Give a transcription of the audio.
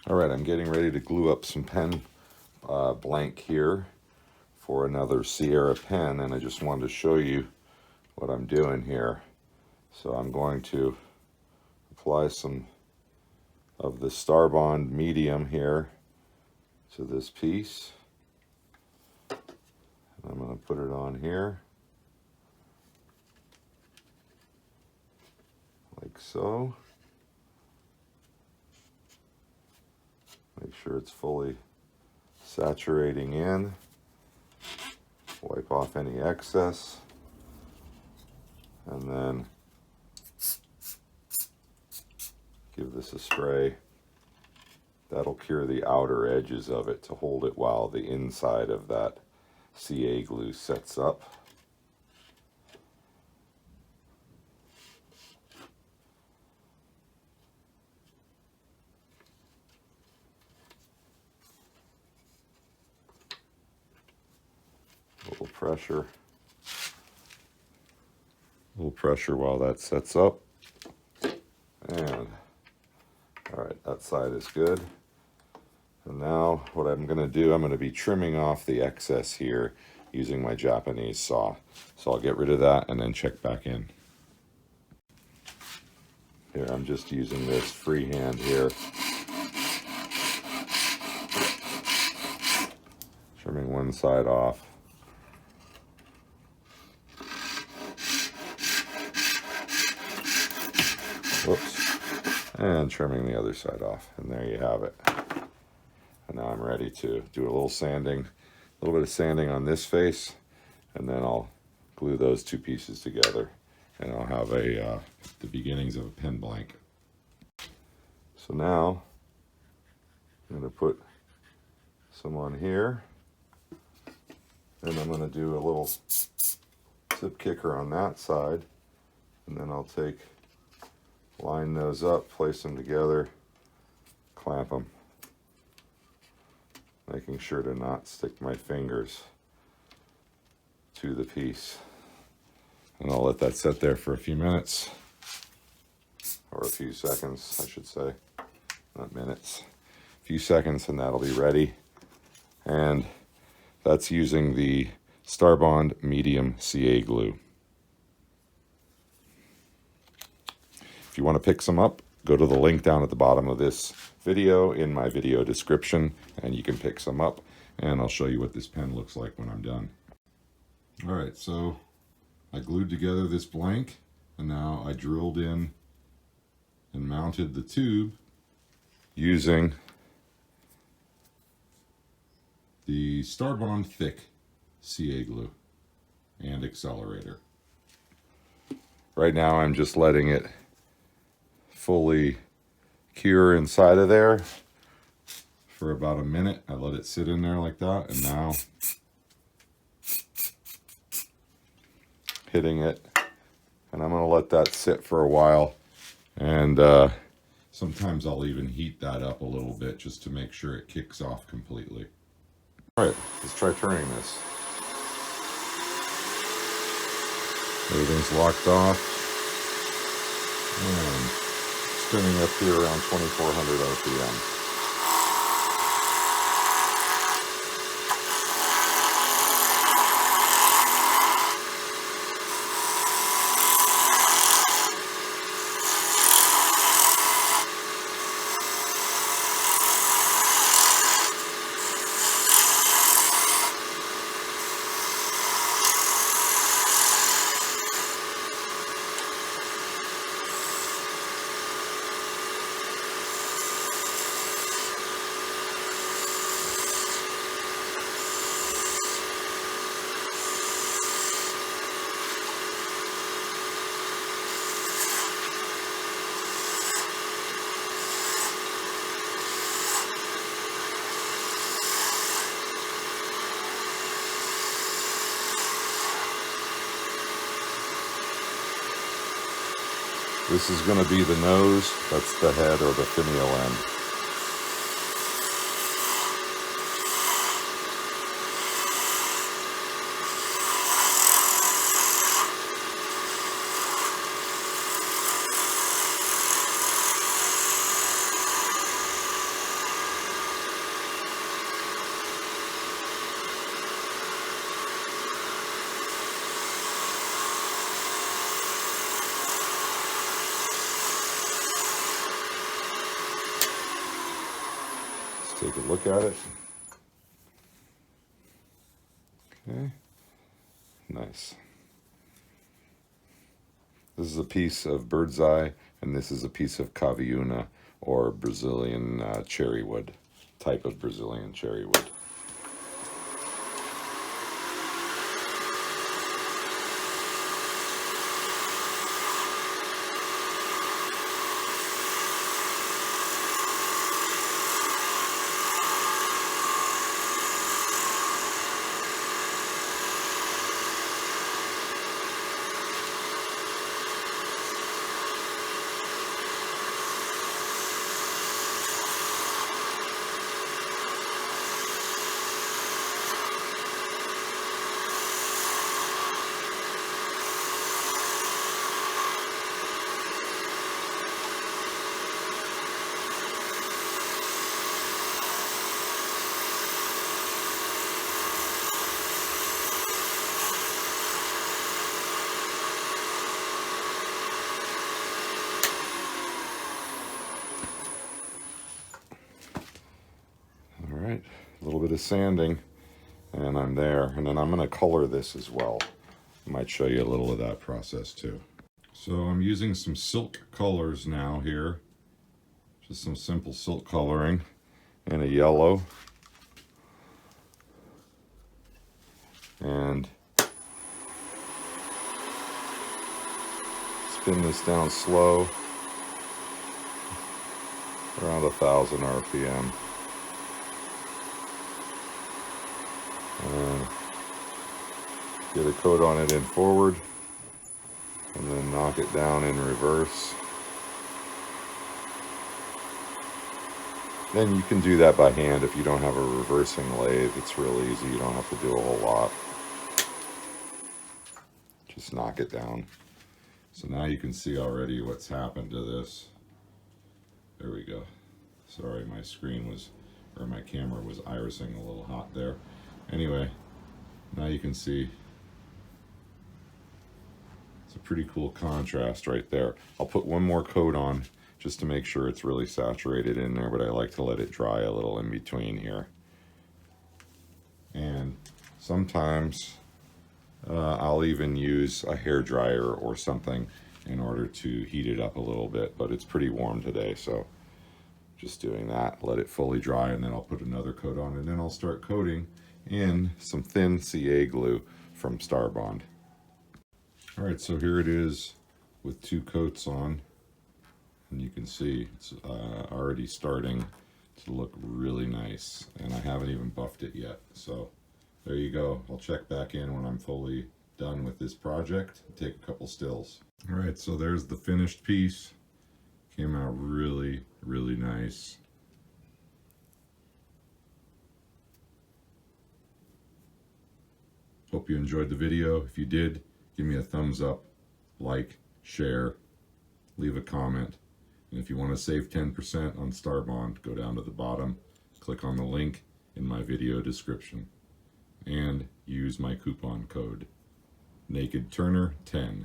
All right, I'm getting ready to glue up some pen blank here for another Sierra pen, and I just wanted to show you what I'm doing here. So I'm going to apply some of the Starbond medium here to this piece. And I'm going to put it on here, like so. Make sure it's fully saturating in. Wipe off any excess. And then give this a spray. That'll cure the outer edges of it to hold it while the inside of that CA glue sets up. A little pressure while that sets up. And all right, that side is good. And now what I'm going to do, I'm going to be trimming off the excess here using my Japanese saw. So I'll get rid of that and then check back in. Here, I'm just using this freehand here. Trimming one side off. Whoops. And trimming the other side off. And there you have it. And now I'm ready to do a little sanding, a little bit of sanding on this face, and then I'll glue those two pieces together, and I'll have the beginnings of a pen blank. So now I'm going to put some on here, and I'm going to do a little zip kicker on that side, and then I'll line those up, place them together, clamp them. Making sure to not stick my fingers to the piece. And I'll let that sit there for a few minutes, or a few seconds, I should say, not minutes. A few seconds, and that'll be ready. And that's using the Starbond medium CA glue. If you want to pick some up, go to the link down at the bottom of this video in my video description, and you can pick some up, and I'll show you what this pen looks like when I'm done. All right, so I glued together this blank, and now I drilled in and mounted the tube using the Starbond thick CA glue and accelerator. Right now I'm just letting it fully cure inside of there for about a minute. I let it sit in there like that, and now hitting it, and I'm going to let that sit for a while, and sometimes I'll even heat that up a little bit just to make sure it kicks off completely. All right, let's try turning this. Everything's locked off, and spinning up here around 2400 RPM. This is going to be the nose, that's the head or the finial end. take a look at it. Okay, nice. This is a piece of Birdseye, and this is a piece of Caviuna, or Brazilian cherry wood, type of Brazilian cherry wood. Alright, a little bit of sanding, and I'm there. And then I'm going to color this as well. I might show you a little of that process too. So I'm using some silk colors now here. Just some simple silk coloring in a yellow. And spin this down slow, around 1,000 RPM. And get a coat on it in forward, and then knock it down in reverse. Then you can do that by hand if you don't have a reversing lathe. It's real easy, you don't have to do a whole lot. Just knock it down. So now you can see already what's happened to this. There we go. Sorry, my screen was, or my camera was irising a little hot there. Anyway, now you can see it's a pretty cool contrast right there. I'll put one more coat on just to make sure it's really saturated in there, but I like to let it dry a little in between here. And sometimes I'll even use a hair dryer or something in order to heat it up a little bit, but it's pretty warm today, so just doing that. Let it fully dry, and then I'll put another coat on, and then I'll start coating in some thin CA glue from Starbond. Alright, so here it is with 2 coats on, and you can see it's already starting to look really nice, and I haven't even buffed it yet. So there you go. I'll check back in when I'm fully done with this project and take a couple stills. Alright, so there's the finished piece. Came out really, really nice. Hope you enjoyed the video. If you did, give me a thumbs up, like, share, leave a comment. And if you want to save 10% on Starbond, go down to the bottom, click on the link in my video description, and use my coupon code NAKEDTurner10.